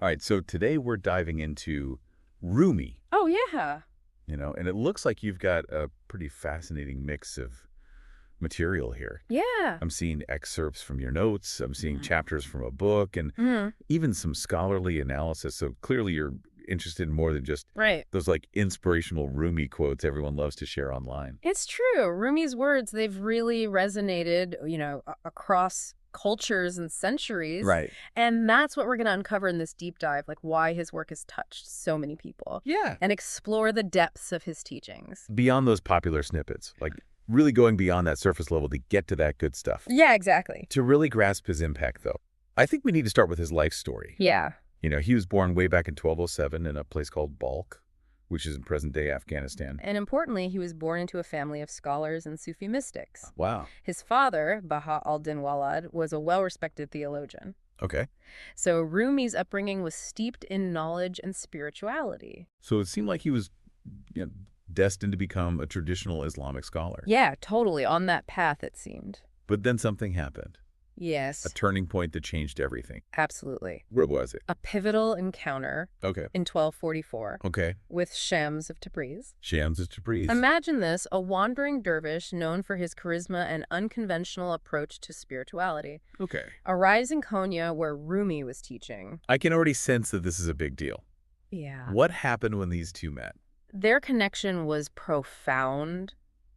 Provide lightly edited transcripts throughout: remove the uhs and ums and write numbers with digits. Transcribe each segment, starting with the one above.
All right, so today we're diving into Rumi, Oh, yeah. and it looks like you've got a pretty fascinating mix of material here. Yeah. I'm seeing excerpts from your notes, I'm seeing Mhm. chapters from a book, and even some scholarly analysis. So clearly you're interested in more than just Right. those like inspirational Rumi quotes everyone loves to share online. It's true. Rumi's words, they've really resonated, across cultures and centuries. Right. And that's what we're going to uncover in this deep dive, like why his work has touched so many people Yeah. and explore the depths of his teachings. Beyond those popular snippets, like really going beyond that surface level to get to that good stuff. Yeah, exactly. To really grasp his impact, though, I think we need to start with his life story. Yeah. He was born way back in 1207 in a place called Balkh, which is in present-day Afghanistan. And importantly, he was born into a family of scholars and Sufi mystics. Wow. His father, Baha al-Din Walad, was a well-respected theologian. Okay. So Rumi's upbringing was steeped in knowledge and spirituality. So it seemed like he was you know, destined to become a traditional Islamic scholar. Yeah, totally. On that path, it seemed. But then something happened. A Yes, turning point that changed everything. absolutely. What was it? A pivotal encounter Okay. in 1244 Okay. with Shams of Tabriz. Shams is Tabriz. Imagine this, a wandering dervish known for his charisma and unconventional approach to spirituality. Okay. Arrives in Konya where Rumi was teaching. I can already sense that this is a big deal. Yeah. What happened when these two met? Their connection was profound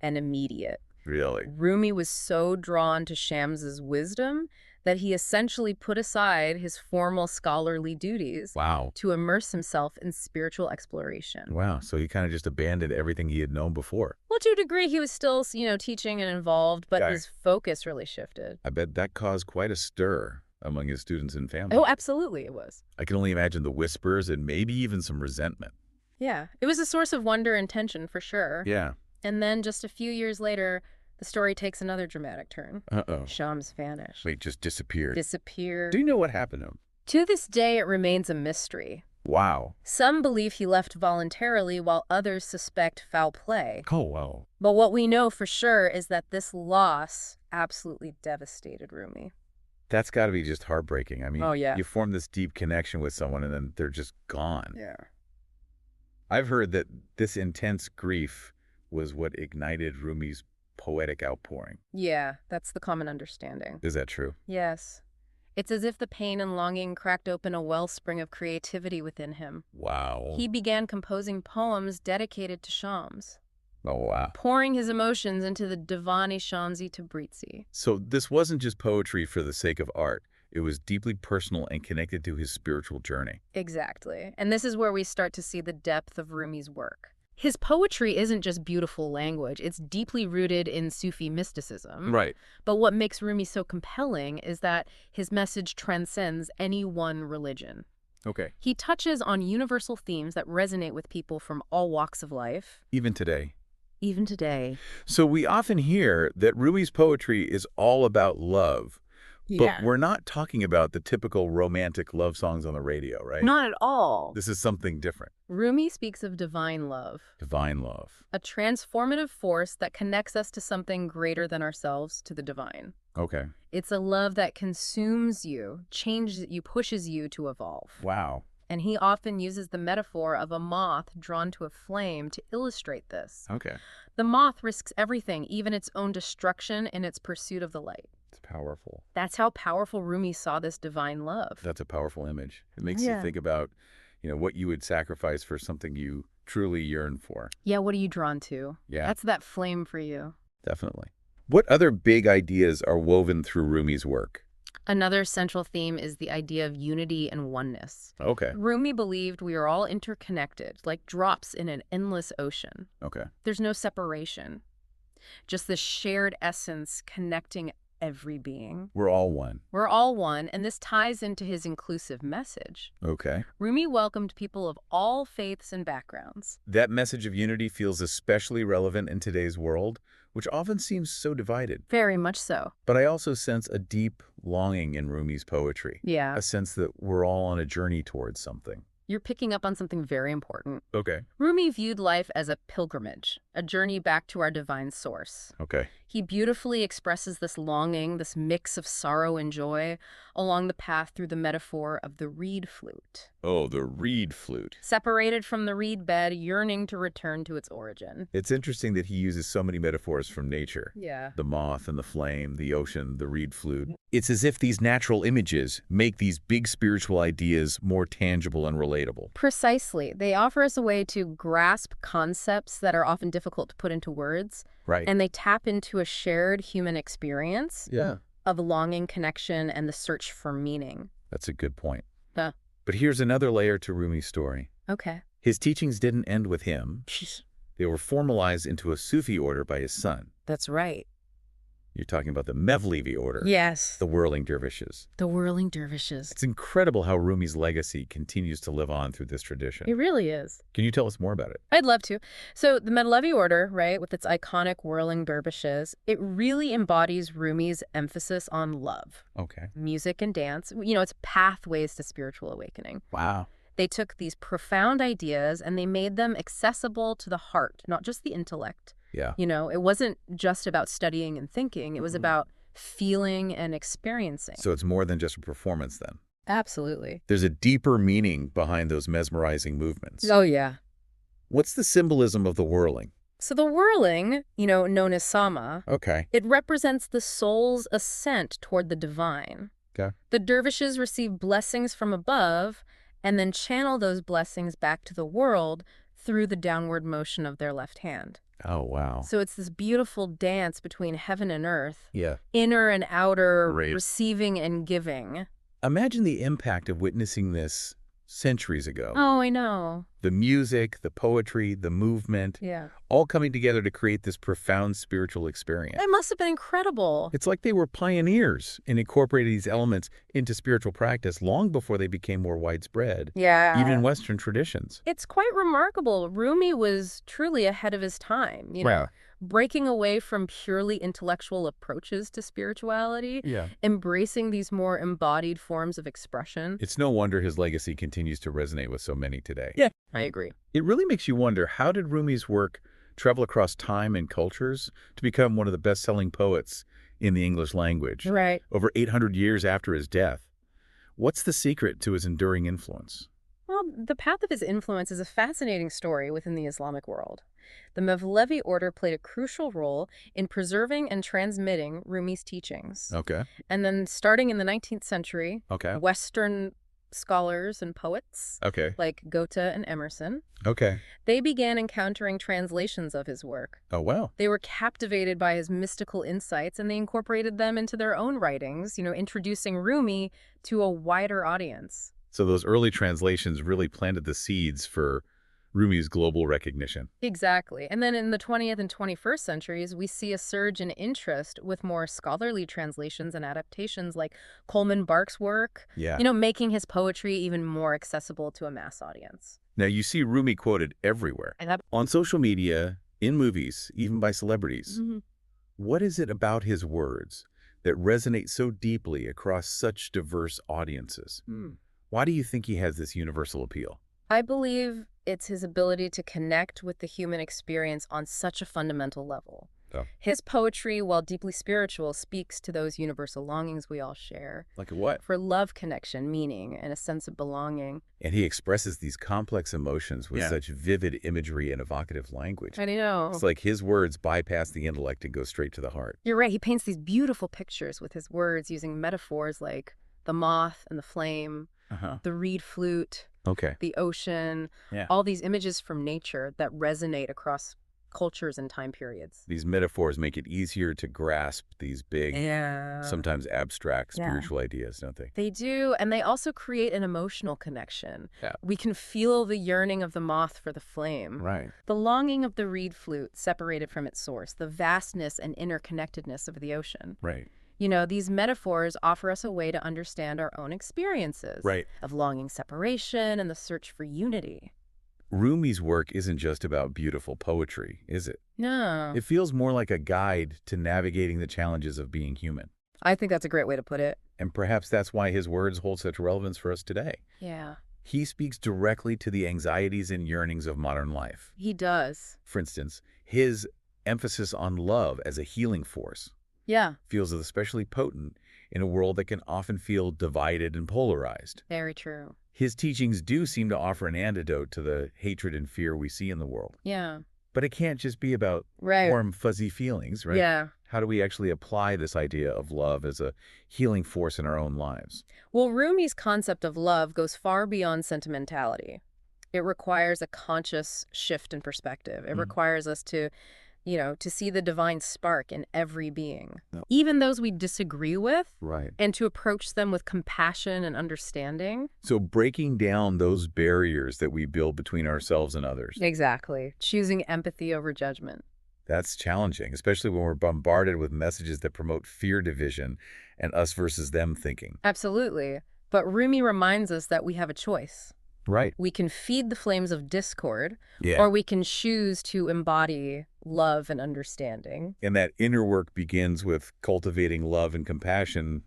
and immediate. Really? Rumi was so drawn to Shams's wisdom that he essentially put aside his formal scholarly duties Wow. to immerse himself in spiritual exploration. Wow. So he kind of just abandoned everything he had known before. Well, to a degree, he was still, teaching and involved, but Okay. his focus really shifted. I bet that caused quite a stir among his students and family. Oh, absolutely it was. I can only imagine the whispers and maybe even some resentment. Yeah, it was a source of wonder and tension for sure. Yeah. And then just a few years later, the story takes another dramatic turn. Uh-oh. Shams vanished. Wait, just disappeared. Disappeared. Do you know what happened to him? To this day, it remains a mystery. Wow. Some believe he left voluntarily, while others suspect foul play. Oh, wow. But what we know for sure is that this loss absolutely devastated Rumi. That's got to be just heartbreaking. I mean, Oh, yeah. you form this deep connection with someone and then they're just gone. Yeah. I've heard that this intense grief was what ignited Rumi's poetic outpouring. Yeah, that's the common understanding. Is that true? Yes. It's as if the pain and longing cracked open a wellspring of creativity within him. Wow. He began composing poems dedicated to Shams, Oh, wow. pouring his emotions into the Divani Shamsi Tabrizi. So this wasn't just poetry for the sake of art. It was deeply personal and connected to his spiritual journey. Exactly. And this is where we start to see the depth of Rumi's work. His poetry isn't just beautiful language, it's deeply rooted in Sufi mysticism. Right. But what makes Rumi so compelling is that his message transcends any one religion. Okay. He touches on universal themes that resonate with people from all walks of life, Even today. even today. So we often hear that Rumi's poetry is all about love. But we're not talking about the typical romantic love songs on the radio, right? Not at all. This is something different. Rumi speaks of divine love, Divine love. a transformative force that connects us to something greater than ourselves, to the divine. Okay. It's a love that consumes you, changes you, pushes you to evolve. Wow. And he often uses the metaphor of a moth drawn to a flame to illustrate this. Okay. The moth risks everything, even its own destruction, in its pursuit of the light. It's powerful. That's how powerful Rumi saw this divine love. That's a powerful image. It makes Yeah. you think about, what you would sacrifice for something you truly yearn for. Yeah, what are you drawn to? Yeah, That's that flame for you. definitely. What other big ideas are woven through Rumi's work? Another central theme is the idea of unity and oneness. Okay. Rumi believed we are all interconnected, like drops in an endless ocean. Okay. There's no separation, just this shared essence connecting every being. We're all one. We're all one, and this ties into his inclusive message. Okay. Rumi welcomed people of all faiths and backgrounds. That message of unity feels especially relevant in today's world, which often seems so divided. Very much so. But I also sense a deep longing in Rumi's poetry. Yeah. A sense that we're all on a journey towards something. You're picking up on something very important. Okay. Rumi viewed life as a pilgrimage, a journey back to our divine source. Okay. He beautifully expresses this longing, this mix of sorrow and joy, along the path through the metaphor of the reed flute. Oh, the reed flute. Separated from the reed bed, yearning to return to its origin. It's interesting that he uses so many metaphors from nature. Yeah. The moth and the flame, the ocean, the reed flute. It's as if these natural images make these big spiritual ideas more tangible and relatable. Precisely. They offer us a way to grasp concepts that are often difficult to put into words. Right. And they tap into a shared human experience Yeah. of longing, connection, and the search for meaning. That's a good point. Huh. But here's another layer to Rumi's story. Okay. His teachings didn't end with him. They were formalized into a Sufi order by his son. That's right. You're talking about the Mevlevi order. Yes. The whirling dervishes. The whirling dervishes. It's incredible how Rumi's legacy continues to live on through this tradition. It really is. Can you tell us more about it? I'd love to. So the Mevlevi order, right, with its iconic whirling dervishes, it really embodies Rumi's emphasis on love. Okay. Music and dance. You know, it's pathways to spiritual awakening. Wow. They took these profound ideas and they made them accessible to the heart, not just the intellect. Yeah. You know, it wasn't just about studying and thinking. It was about feeling and experiencing. So it's more than just a performance then. Absolutely. There's a deeper meaning behind those mesmerizing movements. Oh, yeah. What's the symbolism of the whirling? So the whirling, you know, known as sama, Okay. it represents the soul's ascent toward the divine. Okay. The dervishes receive blessings from above and then channel those blessings back to the world through the downward motion of their left hand. Oh, wow. So it's this beautiful dance between heaven and earth, Yeah. inner and outer, Right. receiving and giving. Imagine the impact of witnessing this centuries ago. Oh, I know. The music, the poetry, the movement, Yeah. all coming together to create this profound spiritual experience. It must have been incredible. It's like they were pioneers in incorporating these elements into spiritual practice long before they became more widespread, Yeah. even in Western traditions. It's quite remarkable. Rumi was truly ahead of his time, you know, Wow. breaking away from purely intellectual approaches to spirituality, Yeah. embracing these more embodied forms of expression. It's no wonder his legacy continues to resonate with so many today. Yeah, I agree. It really makes you wonder, how did Rumi's work travel across time and cultures to become one of the best-selling poets in the English language? Right. Over 800 years after his death. What's the secret to his enduring influence? Well, the path of his influence is a fascinating story within the Islamic world. The Mevlevi order played a crucial role in preserving and transmitting Rumi's teachings. Okay. And then starting in the 19th century, Okay. Western scholars and poets Okay. like Goethe and Emerson, Okay. they began encountering translations of his work. Oh, wow. They were captivated by his mystical insights and they incorporated them into their own writings, you know, introducing Rumi to a wider audience. So those early translations really planted the seeds for Rumi's global recognition. Exactly. And then in the 20th and 21st centuries, we see a surge in interest with more scholarly translations and adaptations like Coleman Barks' work, Yeah. you know, making his poetry even more accessible to a mass audience. Now, you see Rumi quoted everywhere. On social media, in movies, even by celebrities. Mm-hmm. What is it about his words that resonate so deeply across such diverse audiences? Why do you think he has this universal appeal? I believe it's his ability to connect with the human experience on such a fundamental level. Oh. His poetry, while deeply spiritual, speaks to those universal longings we all share. Like what? For love, connection, meaning, and a sense of belonging. And he expresses these complex emotions with such vivid imagery and evocative language. I know. It's like his words bypass the intellect and go straight to the heart. You're right. He paints these beautiful pictures with his words using metaphors like the moth and the flame, the reed flute, the ocean, all these images from nature that resonate across cultures and time periods. These metaphors make it easier to grasp these big, sometimes abstract spiritual ideas, don't they? They do, and they also create an emotional connection. Yeah. We can feel the yearning of the moth for the flame. Right. The longing of the reed flute separated from its source, the vastness and interconnectedness of the ocean. Right. You know, these metaphors offer us a way to understand our own experiences of longing separation and the search for unity. Rumi's work isn't just about beautiful poetry, is it? No. It feels more like a guide to navigating the challenges of being human. I think that's a great way to put it. And perhaps that's why his words hold such relevance for us today. Yeah. He speaks directly to the anxieties and yearnings of modern life. He does. For instance, his emphasis on love as a healing force feels especially potent in a world that can often feel divided and polarized. Very true. His teachings do seem to offer an antidote to the hatred and fear we see in the world. Yeah. But it can't just be about warm, fuzzy feelings, right? Yeah. How do we actually apply this idea of love as a healing force in our own lives? Well, Rumi's concept of love goes far beyond sentimentality. It requires a conscious shift in perspective. It requires us to see the divine spark in every being, even those we disagree with, and to approach them with compassion and understanding. So breaking down those barriers that we build between ourselves and others. Exactly. Choosing empathy over judgment. That's challenging, especially when we're bombarded with messages that promote fear division and us versus them thinking. Absolutely. But Rumi reminds us that we have a choice. Right. We can feed the flames of discord, or we can choose to embody love and understanding. And that inner work begins with cultivating love and compassion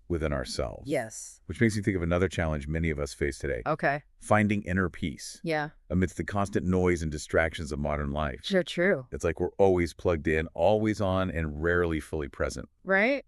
within ourselves. Yes. Which makes me think of another challenge many of us face today. Okay. Finding inner peace. Yeah. Amidst the constant noise and distractions of modern life. Sure, true. It's like we're always plugged in, always on, and rarely fully present. Right.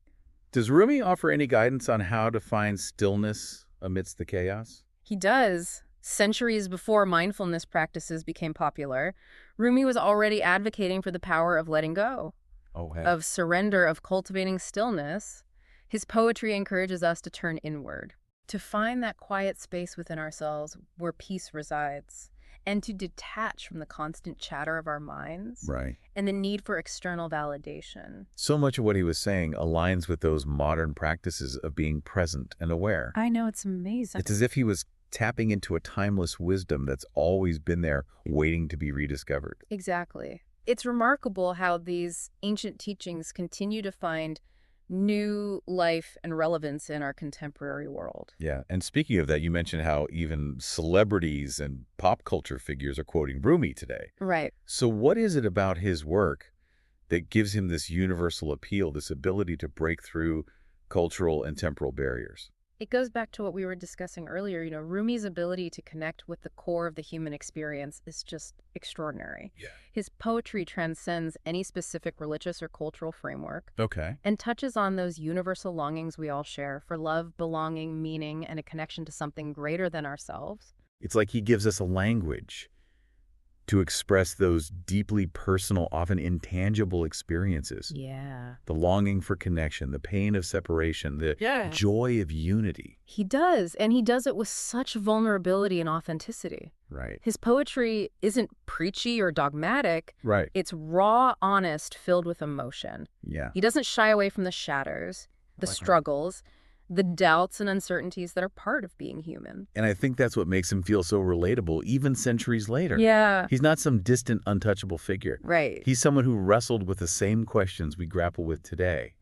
Does Rumi offer any guidance on how to find stillness amidst the chaos? He does. Centuries before mindfulness practices became popular, Rumi was already advocating for the power of letting go, of surrender, of cultivating stillness. His poetry encourages us to turn inward, to find that quiet space within ourselves where peace resides, and to detach from the constant chatter of our minds and the need for external validation. So much of what he was saying aligns with those modern practices of being present and aware. I know, it's amazing. It's as if he was tapping into a timeless wisdom that's always been there, waiting to be rediscovered. Exactly. It's remarkable how these ancient teachings continue to find new life and relevance in our contemporary world. Yeah, and speaking of that, you mentioned how even celebrities and pop culture figures are quoting Rumi today. Right. So what is it about his work that gives him this universal appeal, this ability to break through cultural and temporal barriers? It goes back to what we were discussing earlier. Rumi's ability to connect with the core of the human experience is just extraordinary. Yeah. His poetry transcends any specific religious or cultural framework. Okay. And touches on those universal longings we all share for love, belonging, meaning, and a connection to something greater than ourselves. It's like he gives us a language to express those deeply personal, often intangible experiences. Yeah. The longing for connection, the pain of separation, the joy of unity. He does, and he does it with such vulnerability and authenticity. Right. His poetry isn't preachy or dogmatic. Right. It's raw, honest, filled with emotion. Yeah. He doesn't shy away from the shadows, the struggles, the doubts and uncertainties that are part of being human. And I think that's what makes him feel so relatable, even centuries later. Yeah. He's not some distant, untouchable figure. Right. He's someone who wrestled with the same questions we grapple with today.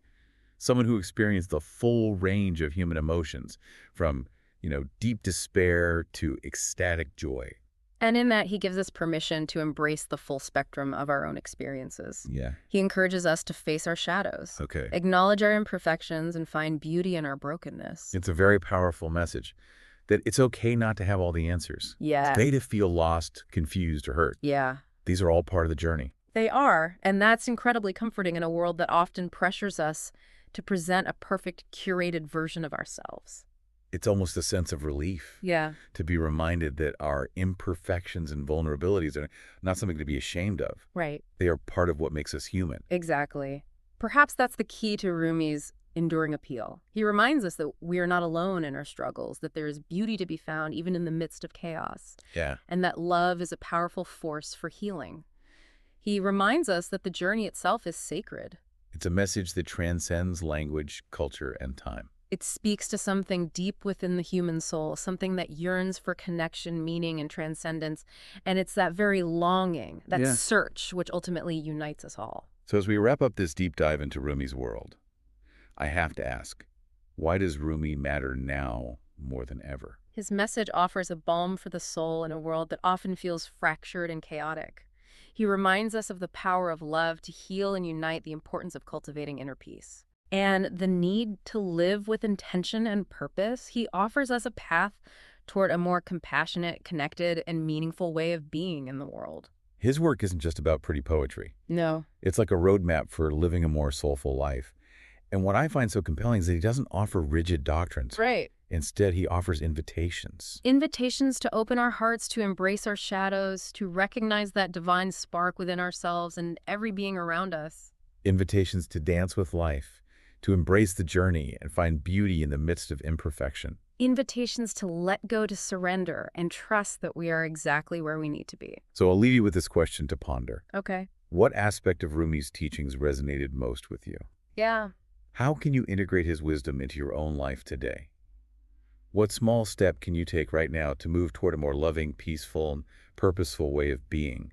Someone who experienced the full range of human emotions, from, deep despair to ecstatic joy. And in that, he gives us permission to embrace the full spectrum of our own experiences. Yeah. He encourages us to face our shadows, Okay. acknowledge our imperfections, and find beauty in our brokenness. It's a very powerful message that it's okay not to have all the answers. Yeah. It's okay to feel lost, confused, or hurt. Yeah. These are all part of the journey. They are, and that's incredibly comforting in a world that often pressures us to present a perfect, curated version of ourselves. It's almost a sense of relief. Yeah. To be reminded that our imperfections and vulnerabilities are not something to be ashamed of. Right. They are part of what makes us human. Exactly. Perhaps that's the key to Rumi's enduring appeal. He reminds us that we are not alone in our struggles, that there is beauty to be found even in the midst of chaos. Yeah. And that love is a powerful force for healing. He reminds us that the journey itself is sacred. It's a message that transcends language, culture, and time. It speaks to something deep within the human soul, something that yearns for connection, meaning, and transcendence. And it's that very longing, that search, which ultimately unites us all. So as we wrap up this deep dive into Rumi's world, I have to ask, why does Rumi matter now more than ever? His message offers a balm for the soul in a world that often feels fractured and chaotic. He reminds us of the power of love to heal and unite, the importance of cultivating inner peace, and the need to live with intention and purpose. He offers us a path toward a more compassionate, connected, and meaningful way of being in the world. His work isn't just about pretty poetry. No. It's like a roadmap for living a more soulful life. And what I find so compelling is that he doesn't offer rigid doctrines. Right. Instead, he offers invitations. Invitations to open our hearts, to embrace our shadows, to recognize that divine spark within ourselves and every being around us. Invitations to dance with life, to embrace the journey and find beauty in the midst of imperfection. Invitations to let go, to surrender, and trust that we are exactly where we need to be. So I'll leave you with this question to ponder. Okay. What aspect of Rumi's teachings resonated most with you? Yeah. How can you integrate his wisdom into your own life today? What small step can you take right now to move toward a more loving, peaceful, and purposeful way of being?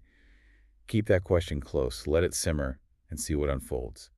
Keep that question close, let it simmer, and see what unfolds.